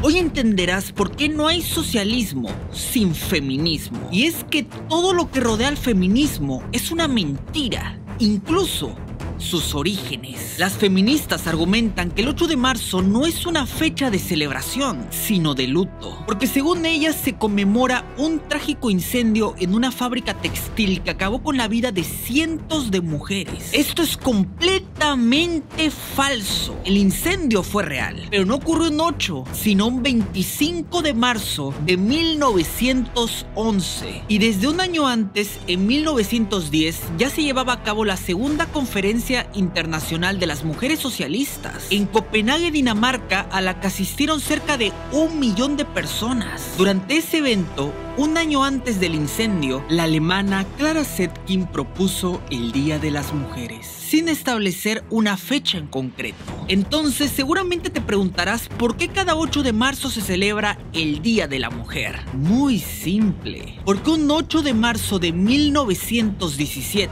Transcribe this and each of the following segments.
Hoy entenderás por qué no hay socialismo sin feminismo. Y es que todo lo que rodea al feminismo es una mentira, incluso sus orígenes. Las feministas argumentan que el 8 de marzo no es una fecha de celebración, sino de luto, porque según ellas se conmemora un trágico incendio en una fábrica textil que acabó con la vida de cientos de mujeres. Esto es completamente falso. El incendio fue real, pero no ocurrió un 8, sino un 25 de marzo de 1911. Y desde un año antes, en 1910, ya se llevaba a cabo la segunda conferencia internacional de las mujeres socialistas en Copenhague, Dinamarca, a la que asistieron cerca de 1 millón de personas. Durante ese evento, un año antes del incendio, la alemana Clara Zetkin propuso el Día de las Mujeres, sin establecer una fecha en concreto. Entonces, seguramente te preguntarás por qué cada 8 de marzo se celebra el Día de la Mujer. Muy simple, porque un 8 de marzo de 1917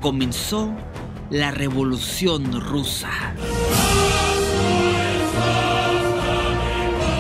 comenzó la Revolución Rusa.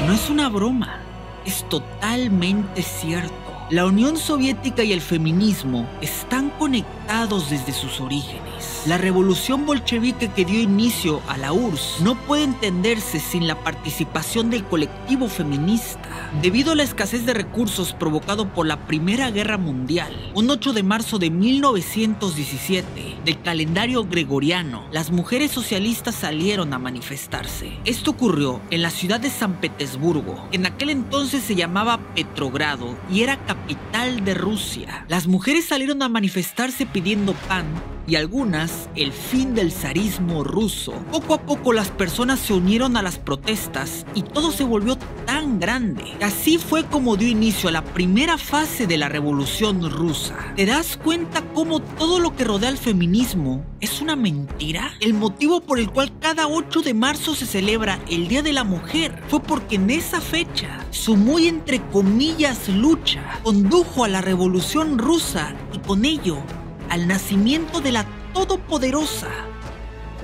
No es una broma, es totalmente cierto. La Unión Soviética y el feminismo están conectados desde sus orígenes. La revolución bolchevique que dio inicio a la URSS no puede entenderse sin la participación del colectivo feminista. Debido a la escasez de recursos provocado por la Primera Guerra Mundial, un 8 de marzo de 1917, del calendario gregoriano, las mujeres socialistas salieron a manifestarse. Esto ocurrió en la ciudad de San Petersburgo, que en aquel entonces se llamaba Petrogrado y era capital de Rusia. Las mujeres salieron a manifestarse pidiendo pan y algunas el fin del zarismo ruso. Poco a poco las personas se unieron a las protestas y todo se volvió tan grande. Así fue como dio inicio a la primera fase de la Revolución Rusa. ¿Te das cuenta cómo todo lo que rodea al feminismo es una mentira? El motivo por el cual cada 8 de marzo se celebra el Día de la Mujer fue porque en esa fecha su muy entre comillas lucha condujo a la Revolución Rusa y con ello al nacimiento de la todopoderosa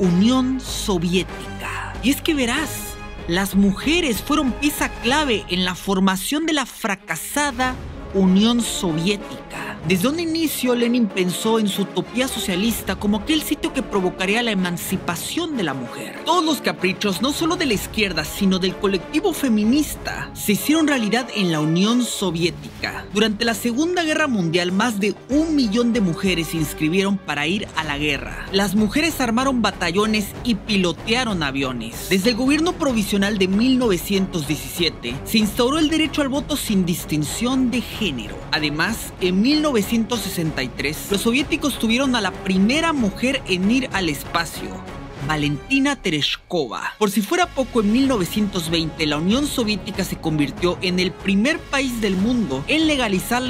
Unión Soviética. Y es que verás, las mujeres fueron pieza clave en la formación de la fracasada Unión Soviética. Desde un inicio, Lenin pensó en su utopía socialista como aquel sitio que provocaría la emancipación de la mujer. Todos los caprichos, no solo de la izquierda, sino del colectivo feminista, se hicieron realidad en la Unión Soviética. Durante la Segunda Guerra Mundial, más de 1 millón de mujeres se inscribieron para ir a la guerra. Las mujeres armaron batallones y pilotearon aviones. Desde el gobierno provisional de 1917, se instauró el derecho al voto sin distinción de género. Además, en 1963, los soviéticos tuvieron a la primera mujer en ir al espacio, Valentina Tereshkova. Por si fuera poco, en 1920 la Unión Soviética se convirtió en el primer país del mundo en legalizar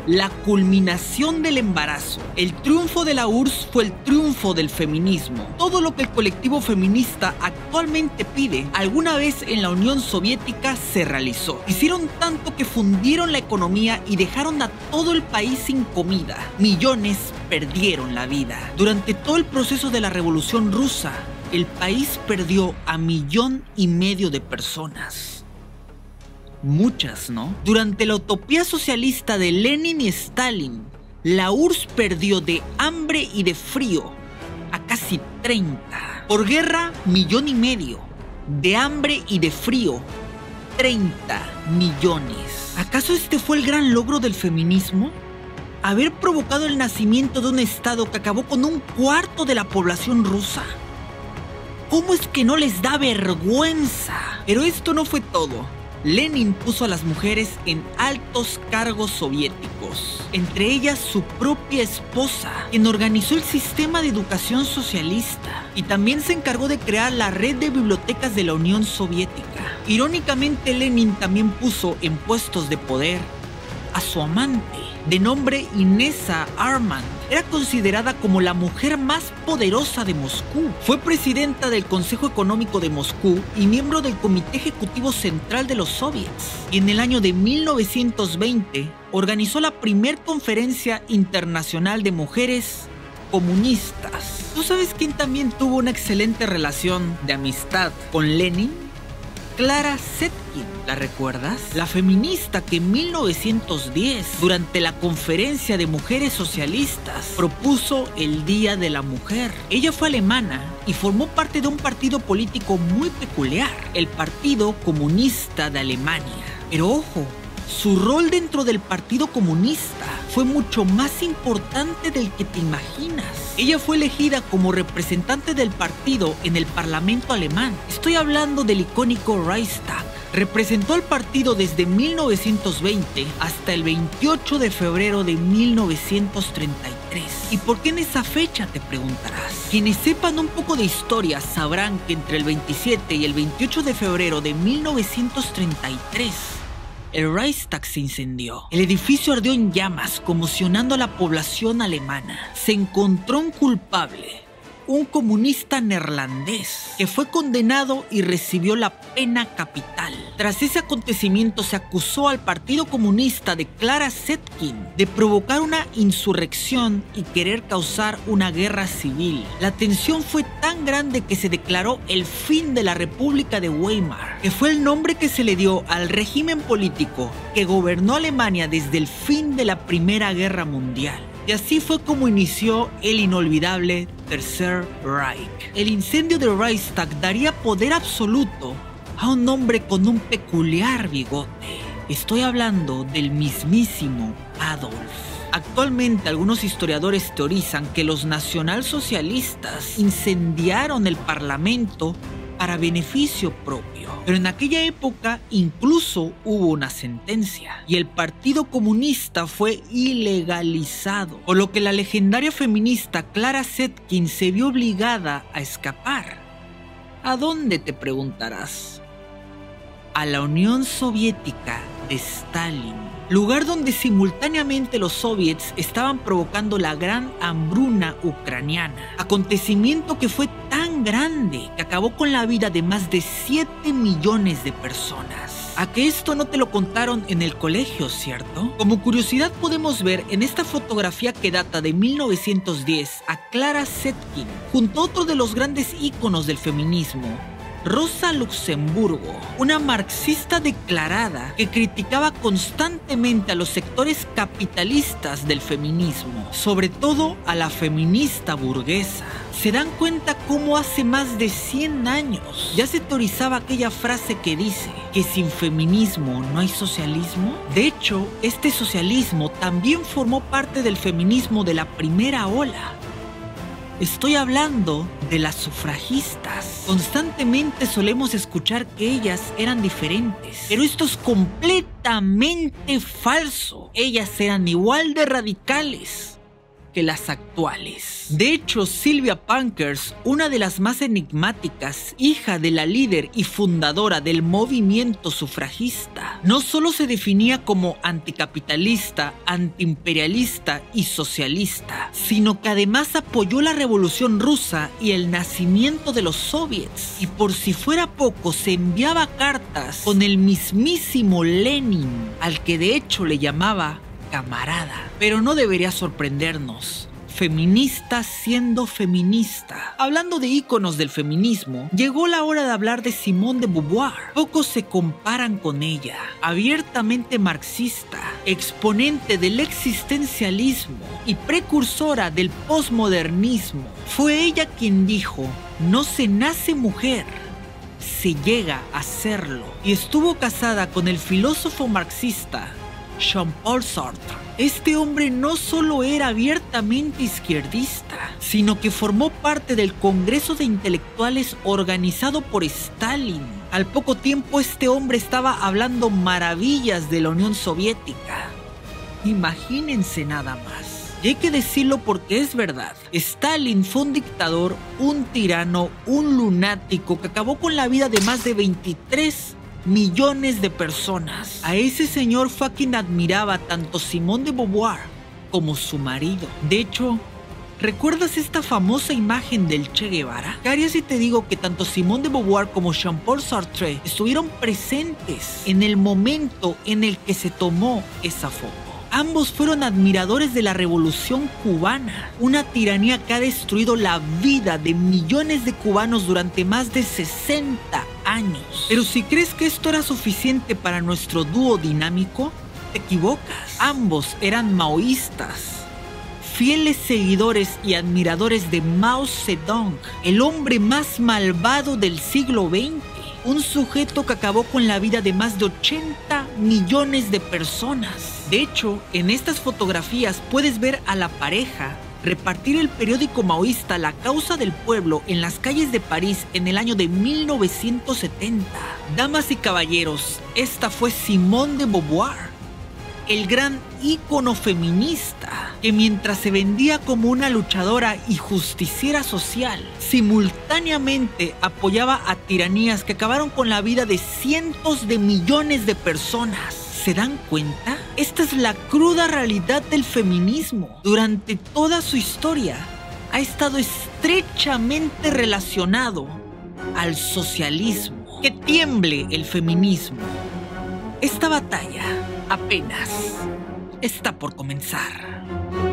la culminación del embarazo. El triunfo de la URSS fue el triunfo del feminismo. Todo lo que el colectivo feminista actualmente pide, alguna vez en la Unión Soviética se realizó. Hicieron tanto que fundieron la economía y dejaron a todo el país sin comida. Millones perdieron la vida. Durante todo el proceso de la Revolución Rusa, el país perdió a 1,5 millones de personas. Muchas, ¿no? Durante la utopía socialista de Lenin y Stalin, la URSS perdió de hambre y de frío a casi 30. Por guerra, 1,5 millones. De hambre y de frío, 30 millones. ¿Acaso este fue el gran logro del feminismo? Haber provocado el nacimiento de un estado que acabó con 1/4 de la población rusa. ¿Cómo es que no les da vergüenza? Pero esto no fue todo. Lenin puso a las mujeres en altos cargos soviéticos, entre ellas su propia esposa, quien organizó el sistema de educación socialista y también se encargó de crear la red de bibliotecas de la Unión Soviética. Irónicamente, Lenin también puso en puestos de poder a su amante, de nombre Inesa Armand. Era considerada como la mujer más poderosa de Moscú. Fue presidenta del Consejo Económico de Moscú y miembro del Comité Ejecutivo Central de los Soviets. Y en el año de 1920 organizó la primer conferencia internacional de mujeres comunistas. ¿Tú sabes quién también tuvo una excelente relación de amistad con Lenin? Clara Zetkin, ¿la recuerdas? La feminista que en 1910, durante la Conferencia de Mujeres Socialistas, propuso el Día de la Mujer. Ella fue alemana y formó parte de un partido político muy peculiar, el Partido Comunista de Alemania. Pero ojo, su rol dentro del Partido Comunista fue mucho más importante del que te imaginas. Ella fue elegida como representante del partido en el Parlamento alemán. Estoy hablando del icónico Reichstag. Representó al partido desde 1920 hasta el 28 de febrero de 1933. ¿Y por qué en esa fecha?, te preguntarás. Quienes sepan un poco de historia sabrán que entre el 27 y el 28 de febrero de 1933, el Reichstag se incendió. El edificio ardió en llamas, conmocionando a la población alemana. Se encontró un culpable, un comunista neerlandés, que fue condenado y recibió la pena capital. Tras ese acontecimiento se acusó al Partido Comunista de Clara Zetkin de provocar una insurrección y querer causar una guerra civil. La tensión fue tan grande que se declaró el fin de la República de Weimar, que fue el nombre que se le dio al régimen político que gobernó Alemania desde el fin de la Primera Guerra Mundial. Y así fue como inició el inolvidable Tercer Reich. El incendio de Reichstag daría poder absoluto a un hombre con un peculiar bigote. Estoy hablando del mismísimo Adolf. Actualmente algunos historiadores teorizan que los nacionalsocialistas incendiaron el Parlamento para beneficio propio. Pero en aquella época incluso hubo una sentencia y el Partido Comunista fue ilegalizado, por lo que la legendaria feminista Clara Zetkin se vio obligada a escapar. ¿A dónde?, te preguntarás. A la Unión Soviética de Stalin, lugar donde simultáneamente los soviets estaban provocando la gran hambruna ucraniana, acontecimiento que fue tan grande que acabó con la vida de más de 7 millones de personas. ¿A que esto no te lo contaron en el colegio, cierto? Como curiosidad podemos ver en esta fotografía que data de 1910 a Clara Zetkin junto a otro de los grandes íconos del feminismo, Rosa Luxemburgo, una marxista declarada que criticaba constantemente a los sectores capitalistas del feminismo, sobre todo a la feminista burguesa. ¿Se dan cuenta cómo hace más de 100 años ya se teorizaba aquella frase que dice que sin feminismo no hay socialismo? De hecho, este socialismo también formó parte del feminismo de la primera ola. Estoy hablando de las sufragistas. Constantemente solemos escuchar que ellas eran diferentes, pero esto es completamente falso. Ellas eran igual de radicales que las actuales. De hecho, Sylvia Pankers, una de las más enigmáticas, hija de la líder y fundadora del movimiento sufragista, no solo se definía como anticapitalista, antiimperialista y socialista, sino que además apoyó la Revolución Rusa y el nacimiento de los soviets. Y por si fuera poco, se enviaba cartas con el mismísimo Lenin, al que de hecho le llamaba camarada. Pero no debería sorprendernos. Feminista siendo feminista. Hablando de íconos del feminismo, llegó la hora de hablar de Simone de Beauvoir. Pocos se comparan con ella. Abiertamente marxista, exponente del existencialismo y precursora del posmodernismo. Fue ella quien dijo: no se nace mujer, se llega a serlo. Y estuvo casada con el filósofo marxista Jean-Paul Sartre. Este hombre no solo era abiertamente izquierdista, sino que formó parte del Congreso de Intelectuales organizado por Stalin. Al poco tiempo este hombre estaba hablando maravillas de la Unión Soviética. Imagínense nada más. Y hay que decirlo porque es verdad. Stalin fue un dictador, un tirano, un lunático que acabó con la vida de más de 23 millones de personas. A ese señor fue a quien admiraba tanto Simone de Beauvoir como su marido. De hecho, ¿recuerdas esta famosa imagen del Che Guevara? ¿Qué harías si te digo que tanto Simone de Beauvoir como Jean-Paul Sartre estuvieron presentes en el momento en el que se tomó esa foto? Ambos fueron admiradores de la Revolución Cubana, una tiranía que ha destruido la vida de millones de cubanos durante más de 60 años. Pero si crees que esto era suficiente para nuestro dúo dinámico, te equivocas. Ambos eran maoístas, fieles seguidores y admiradores de Mao Zedong, el hombre más malvado del siglo XX, un sujeto que acabó con la vida de más de 80 millones de personas. De hecho, en estas fotografías puedes ver a la pareja repartir el periódico maoísta La Causa del Pueblo en las calles de París en el año de 1970. Damas y caballeros, esta fue Simone de Beauvoir, el gran ícono feminista, que mientras se vendía como una luchadora y justiciera social, simultáneamente apoyaba a tiranías que acabaron con la vida de cientos de millones de personas. ¿Se dan cuenta? Esta es la cruda realidad del feminismo. Durante toda su historia, ha estado estrechamente relacionado al socialismo. Que tiemble el feminismo. Esta batalla apenas está por comenzar.